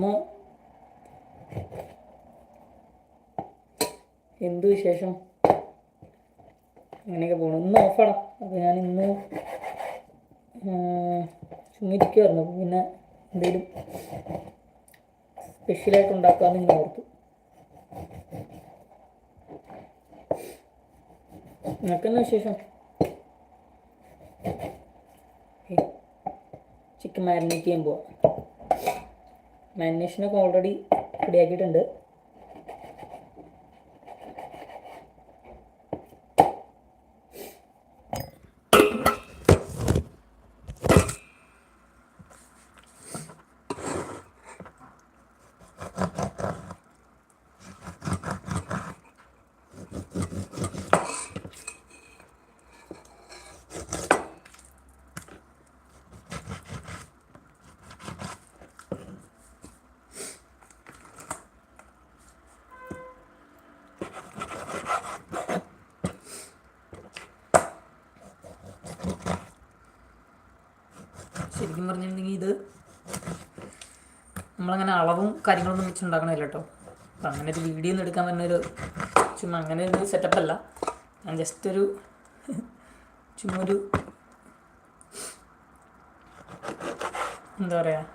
മോ എന്ത് വിശേഷം? അങ്ങനെയൊക്കെ പോകണം. ഇന്ന് ഓഫാണ്. അപ്പോൾ ഞാൻ ഇന്ന് ചുമ്മിരിക്കുമായിരുന്നു. പിന്നെ എന്തെങ്കിലും സ്പെഷ്യലായിട്ട് ഉണ്ടാക്കാമെന്ന് ഇങ്ങനെ ഓർത്തു. നിനക്കെന്നാ വിശേഷം? ചിക്കൻ മാരിനേറ്റ് ചെയ്യാൻ പോവാം. മാരിനേഷനൊക്കെ ഓൾറെഡി റെഡിയാക്കിയിട്ടുണ്ട്. ശരിക്കും പറഞ്ഞിട്ടുണ്ടെങ്കിൽ ഇത് നമ്മളങ്ങനെ അളവും കാര്യങ്ങളൊന്നും വെച്ചുണ്ടാക്കണമല്ലോ കേട്ടോ. അപ്പം അങ്ങനെ ഒരു വീഡിയോ ഒന്നും എടുക്കാൻ പറ്റുന്നൊരു ചുമ്മാ അങ്ങനെ ഒരു സെറ്റപ്പല്ല. ഞാൻ ജസ്റ്റ് ഒരു ചുമ്മാ ഒരു എന്താ പറയുക,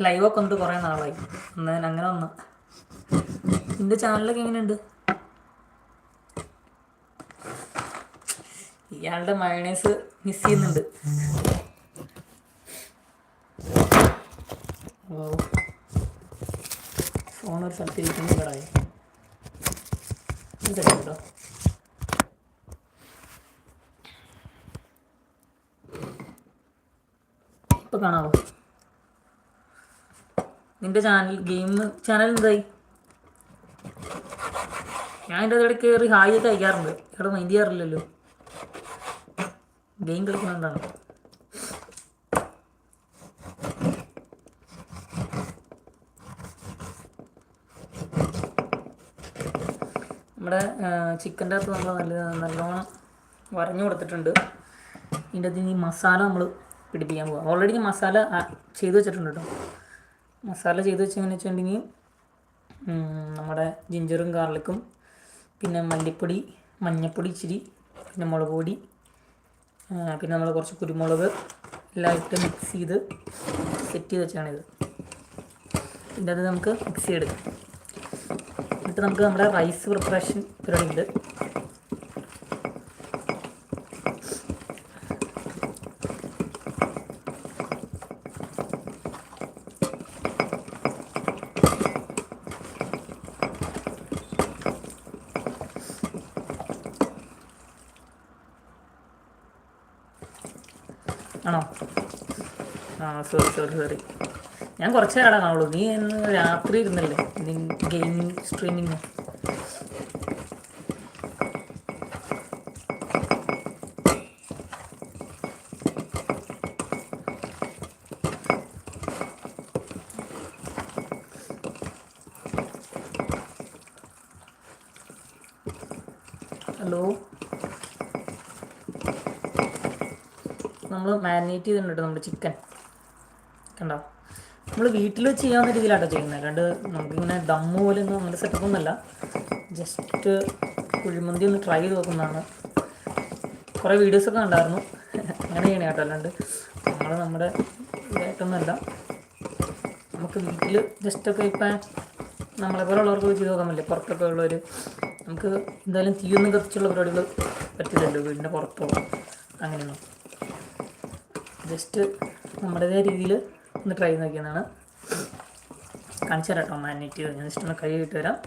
ലൈവൊക്കെ വന്നിട്ട് കുറേ നാളായി. എന്നാൽ അങ്ങനെ വന്ന നിൻ്റെ ചാനലൊക്കെ എങ്ങനെയുണ്ട്? ഇയാളുടെ മയണൈസ് മിസ് ചെയ്യുന്നുണ്ട്. ഓ, ഫോണൊരു സ്ഥലത്തിരിക്കുന്ന കടായി കേട്ടോ. ഇപ്പം കാണാവോ? നിൻ്റെ ഗെയിം ചാനൽ എന്തായി? ഞാൻ എൻ്റെ അതിടെ കയറി ഹായ് ഒക്കെ അയക്കാറുണ്ട്. ഇവിടെ മൈൻഡ് ചെയ്യാറില്ലല്ലോ. ഗെയിം കളിക്കുന്നുണ്ടാണ്. നമ്മുടെ ചിക്കൻ്റെ അകത്ത് നമ്മൾ നല്ലോണം വരഞ്ഞു കൊടുത്തിട്ടുണ്ട്. ഇതിൻ്റെ അകത്ത് ഈ മസാല നമ്മൾ പിടിപ്പിക്കാൻ പോകാം. ഓൾറെഡി ഞാൻ മസാല ചെയ്ത് വെച്ചിട്ടുണ്ട് കേട്ടോ. മസാല ചെയ്ത് വെച്ചെങ്ങനെ വെച്ചിട്ടുണ്ടെങ്കിൽ നമ്മുടെ ജിഞ്ചറും ഗാർലിക്കും, പിന്നെ മല്ലിപ്പൊടി, മഞ്ഞൾപ്പൊടി ഇച്ചിരി, പിന്നെ മുളക് പൊടി, പിന്നെ നമ്മൾ കുറച്ച് കുരുമുളക് എല്ലാം ഇട്ട് മിക്സ് ചെയ്ത് സെറ്റ് ചെയ്ത് വെച്ചാണിത്. ഇതിൻ്റെ അത് നമുക്ക് മിക്സ് ചെയ്തെടുക്കാം. എന്നിട്ട് നമുക്ക് നമ്മുടെ റൈസ് പ്രിപ്പറേഷൻ പരിപാടി ഉണ്ട്. ആണോ? സോറി. ഞാൻ കുറച്ച് നേരം കാണുള്ളൂ. നീ ഇന്ന് രാത്രി ഇരുന്നല്ലേ ഗെയിം സ്ട്രീമിങ്. ഹലോ, നമ്മൾ മാരിനേറ്റ് ചെയ്തിട്ടുണ്ട് നമ്മുടെ ചിക്കൻ. കണ്ടോ? നമ്മൾ വീട്ടിൽ ചെയ്യാവുന്ന രീതിയിലാട്ടോ ചെയ്യുന്നത്. അല്ലാണ്ട് നമുക്കിങ്ങനെ ദമ്മ് പോലെ ഒന്നും അങ്ങനെ സെറ്റപ്പൊന്നുമല്ല. ജസ്റ്റ് കുഴിമന്തി ഒന്ന് ട്രൈ ചെയ്ത് നോക്കുന്നതാണ്. കുറേ വീഡിയോസൊക്കെ ഉണ്ടായിരുന്നു. അങ്ങനെ ചെയ്യണേ കേട്ടോ. അല്ലാണ്ട് നമ്മുടെ ഇതായിട്ടൊന്നുമല്ല. നമുക്ക് വീട്ടിൽ ജസ്റ്റൊക്കെ ഇപ്പം നമ്മളെപ്പോലെ ഉള്ളവർക്ക് ചെയ്ത് നോക്കാൻ പറ്റില്ല. പുറത്തൊക്കെ ഉള്ളവർ നമുക്ക് എന്തായാലും തീയൊന്നും കത്തിച്ചുള്ള പരിപാടികൾ പറ്റില്ലല്ലോ വീടിൻ്റെ പുറത്തോ അങ്ങനെയൊന്നും. ജസ്റ്റ് നമ്മുടേതായ രീതിയിൽ ഒന്ന് ട്രൈ നോക്കിയതാണ്. കാണിച്ചു തരാം കേട്ടോ. മാരിനേറ്റ് ചെയ്ത് ഞാൻ ജസ്റ്റ് ഒന്ന് കൈ ഇട്ട് വരാം.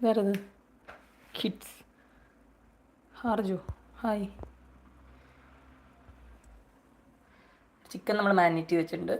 വേറത് കിഡ്സ് ഹാർജു ഹായ്. ചിക്കൻ നമ്മൾ മാരിനേറ്റ് ചെയ്ത് വെച്ചിട്ടുണ്ട്.